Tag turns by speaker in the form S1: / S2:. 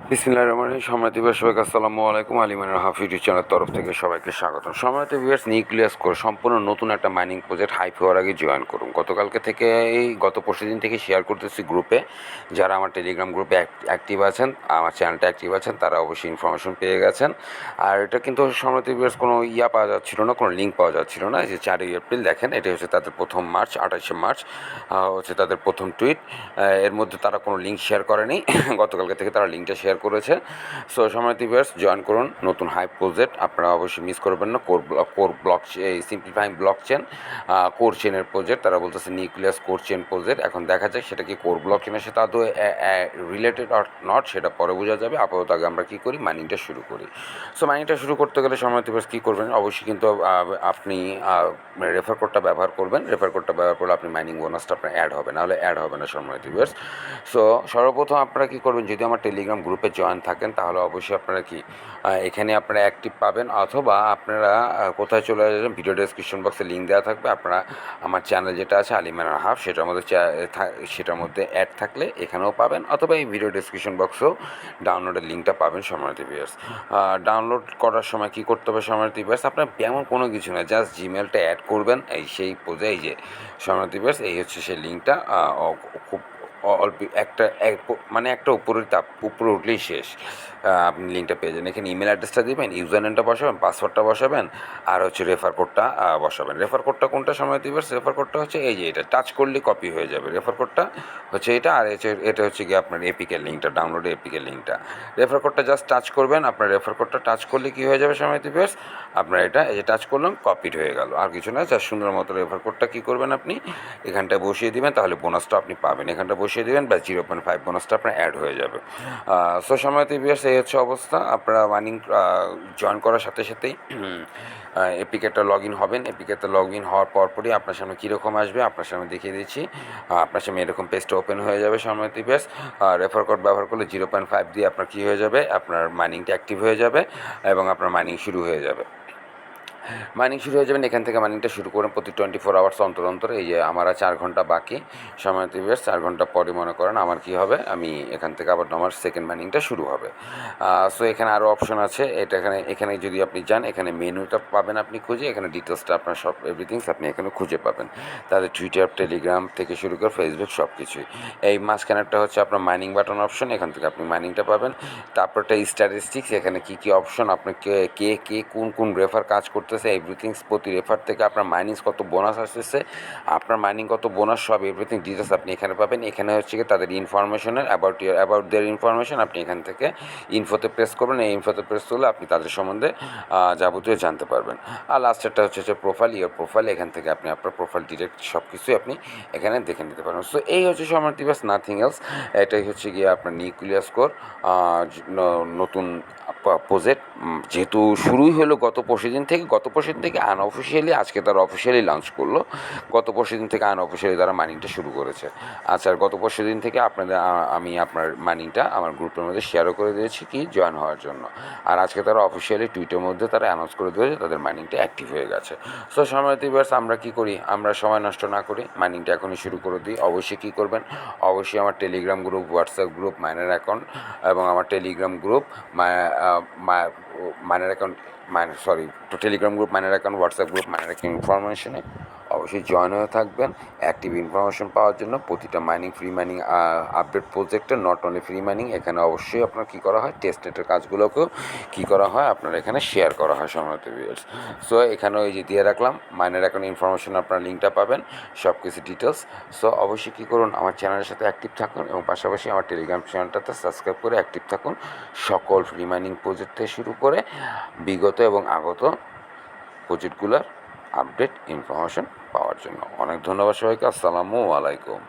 S1: বিসমিল্লাহির রহমানির রহিম। সম্মানিত ভিউয়ার্স, সবাইকে আসসালামু আলাইকুম। আলিমানের হাফ ইউটিউব চ্যানেলের তরফ থেকে সবাইকে স্বাগত। সম্মানিত ভিউয়ার্স, নিউক্লিয়াস কোর সম্পূর্ণ নতুন একটা মাইনিং প্রজেক্ট হাইপ হওয়ার আগে জয়েন করুন। গত পরশুদিন থেকে শেয়ার করতেছি গ্রুপে। যারা আমার টেলিগ্রাম গ্রুপে অ্যাক্টিভ আছেন, আমার চ্যানেলটা অ্যাক্টিভ আছেন, তারা অবশ্যই ইনফরমেশন পেয়ে গেছেন। আর এটা কিন্তু সম্মানিত ভিউয়ার্স কোনো পাওয়া যাচ্ছিল না, কোনো লিঙ্ক পাওয়া যাচ্ছিল না। এই যে 4ই এপ্রিল দেখেন, এটা হচ্ছে তাদের প্রথম মার্চ, 28শে মার্চ হচ্ছে তাদের প্রথম টুইট। এর মধ্যে তারা কোনো লিঙ্ক শেয়ার করেনি। গতকালকে থেকে তারা লিঙ্কটা শেয়ার করেছে। সো সম্মানিত ভিউয়ার্স, জয়েন করুন নতুন হাইপ প্রজেক্ট। আপনারা অবশ্যই মিস করবেন না। Core block simplifying block chain, core চেনের প্রজেক্ট। তারা বলতেছে নিউক্লিয়াস কোর চেন প্রজেক্ট। এখন দেখা যাক সেটা কি কোর ব্লক চেনের সাথে আদৌ রিলেটেড অর নট, সেটা পরে বোঝা যাবে। আপাতত আগে আমরা কী করি, মাইনিংটা শুরু করি। সো মাইনিংটা শুরু করতে গেলে সম্মানিত ভিউয়ার্স কী করবেন, অবশ্যই কিন্তু আপনি রেফার কোডটা ব্যবহার করবেন। রেফার কোডটা ব্যবহার করলে আপনি মাইনিং বোনাসটা আপনার অ্যাড হবে, নাহলে অ্যাড হবে না সম্মানিত ভিউয়ার্স। সো সর্বপ্রথম আপনারা কী করবেন, যদি আমার টেলিগ্রাম গ্রুপে জয়েন থাকেন তাহলে অবশ্যই আপনারা এখানে আপনারা অ্যাক্টিভ পাবেন, অথবা আপনারা কোথায় চলে যাবেন, ভিডিও ডেসক্রিপশন বক্সে লিঙ্ক দেওয়া থাকবে। আপনারা আমার চ্যানেল যেটা আছে আলিমানের হাফ, সেটার মধ্যে অ্যাড থাকলে এখানেও পাবেন, অথবা এই ভিডিও ডেসক্রিপশন বক্সেও ডাউনলোডের লিঙ্কটা পাবেন সম্মানিত ভিউয়ার্স। ডাউনলোড করার সময় কী করতে হবে সম্মানিত ভিউয়ার্স, আপনার এমন কোনো কিছু না, জাস্ট জিমেলটা অ্যাড করবেন। সেই পোজে এই যে সম্মানিত ভিউয়ার্স, এই হচ্ছে সেই লিঙ্কটা। খুব অল্প একটা উপরে উঠলেই শেষ। আপনি লিঙ্কটা পেয়ে যাবেন। এখানে ইমেল অ্যাড্রেসটা দেবেন, ইউজার নেমটা বসাবেন, পাসওয়ার্ডটা বসাবেন, আর হচ্ছে রেফার কোডটা বসাবেন। রেফার কোডটা কোনটা সময় দিবেন, রেফার কোডটা হচ্ছে এই যে এটা, টাচ করলে কপি হয়ে যাবে। রেফার কোডটা হচ্ছে এটা, আর এটা হচ্ছে গিয়ে আপনার এপিকের লিঙ্কটা, ডাউনলোডে এপিকের লিঙ্কটা। রেফার কোডটা জাস্ট টাচ করবেন। আপনার রেফার কোডটা টাচ করলে কী হয়ে যাবে সময় দিবেন, আপনার এটা এই যে টাচ করলাম, কপিড হয়ে গেল। আর কিছু না, জাস্ট সুন্দর মতো রেফার কোডটা কী করবেন, আপনি এখানটায় বসিয়ে দিবেন, তাহলে বোনাসটা আপনি পাবেন। এখানটা বসিয়ে দেবেন, বা 0.5 বোনাসটা আপনার অ্যাড হয়ে যাবে। সো সময়তে বিয়ার্স, এই হচ্ছে অবস্থা। আপনারা মাইনিং জয়েন করার সাথে সাথেই এপিকেটা লগ ইন হবেন। এপিকেতে লগ ইন হওয়ার পরপরই আপনার সামনে কীরকম আসবে আপনার সামনে দেখিয়ে দিচ্ছি। আপনার সামনে এরকম পেজটা ওপেন হয়ে যাবে সময়তে বিয়ার্স। রেফার কোড ব্যবহার করলে 0.5 দিয়ে আপনার কী হয়ে যাবে, আপনার মাইনিংটা অ্যাক্টিভ হয়ে যাবে এবং আপনার মাইনিং শুরু হয়ে যাবে। মাইনিং শুরু হয়ে যাবেন। এখান থেকে মাইনিংটা শুরু করুন প্রতি 24 আওয়ার্স অন্তর অন্তর। এই যে আমার 4 ঘন্টা বাকি সময় দিবেস, 4 ঘন্টা পরে মনে করেন আমার কী হবে, আমি এখান থেকে আবার আমার সেকেন্ড মাইনিংটা শুরু হবে। সো এখানে আরও অপশন আছে। এখানে যদি আপনি যান, এখানে মেনুটা পাবেন আপনি খুঁজে, এখানে ডিটেলসটা আপনার সব এভরিথিংস আপনি এখানে খুঁজে পাবেন। তাদের টুইটার, টেলিগ্রাম থেকে শুরু করে ফেসবুক সব কিছুই। এই মাঝখানেরটা হচ্ছে আপনার মাইনিং বাটন অপশন, এখান থেকে আপনি মাইনিংটা পাবেন। তারপরটা স্ট্যাটিস্টিক্স, এখানে কী কী অপশন, আপনাকে কে কোন রেফার কাজ করতেছে, এভরিথিংস প্রতি রেফার থেকে আপনার মাইনিংস কত বোনাস আসতেছে, আপনার মাইনিং কত বোনাস, সব এভরিথিং ডিটেলস আপনি এখানে পাবেন। এখানে হচ্ছে কি তাদের ইনফরমেশনের অ্যাবাউট দেয়ার ইনফরমেশন, আপনি এখান থেকে ইনফোতে প্রেস করবেন। এই ইনফোতে প্রেস করলে আপনি তাদের সম্বন্ধে যাবতীয় জানতে পারবেন। আর লাস্টেরটা হচ্ছে প্রোফাইল, এখান থেকে আপনি আপনার প্রোফাইল ডিরেক্ট সব কিছুই আপনি এখানে দেখে নিতে পারবেন। সো এই হচ্ছে সম্মানিত ভিউয়ার্স, নাথিং এলস। এটাই হচ্ছে গিয়ে আপনার নিউক্লিয়াস কোর নতুন প্রজেক্ট। যেহেতু শুরুই হলো গত পরশুদিন থেকে আনঅফিসিয়ালি, আজকে তারা অফিসিয়ালি লঞ্চ করলো। গত পরশুদিন থেকে আনঅফিসিয়ালি তারা মাইনিংটা শুরু করেছে। আচ্ছা, গত পরশুদিন থেকে আমি আপনার মাইনিংটা আমার গ্রুপের মধ্যে শেয়ারও করে দিয়েছি কি জয়েন হওয়ার জন্য। আর আজকে তারা অফিসিয়ালি টুইটের মধ্যে তারা অ্যানাউন্স করে দিয়েছে তাদের মাইনিংটা অ্যাক্টিভ হয়ে গেছে। সো সম্মানিত ভিউয়ার্স, আমরা কী করি, আমরা সময় নষ্ট না করি মাইনিংটা এখনই শুরু করে দিই। অবশ্যই কী করবেন, অবশ্যই আমার Telegram group, WhatsApp group, miner account এবং আমার Telegram group miner account Telegram group, miner account, WhatsApp group, miner account ইনফরমেশনে অবশ্যই জয়েন হয়ে থাকবেন অ্যাক্টিভ ইনফরমেশন পাওয়ার জন্য। প্রতিটা ফ্রি মাইনিং আপডেট প্রজেক্টে, নট অনলি ফ্রি মাইনিং, এখানে অবশ্যই আপনার কী করা হয়, টেস্টের কাজগুলোকেও কী করা হয়, আপনার এখানে শেয়ার করা হয় সম্মানিত ভিউয়ার্স। সো এখানে ওই যে দিয়ে রাখলাম মাইনার অ্যাকাউন্ট ইনফরমেশন, আপনার লিঙ্কটা পাবেন, সব কিছু ডিটেলস। সো অবশ্যই কী করুন, আমার চ্যানেলের সাথে অ্যাক্টিভ থাকুন এবং পাশাপাশি আমার টেলিগ্রাম চ্যানেলটাতে সাবস্ক্রাইব করে অ্যাক্টিভ থাকুন, সকল ফ্রি মাইনিং প্রজেক্ট থেকে শুরু করে বিগত এবং আগত প্রজেক্টগুলোর আপডেট ইনফরমেশন পাওয়ার জন্য। অনেক ধন্যবাদ সবাইকে। আসসালামু আলাইকুম।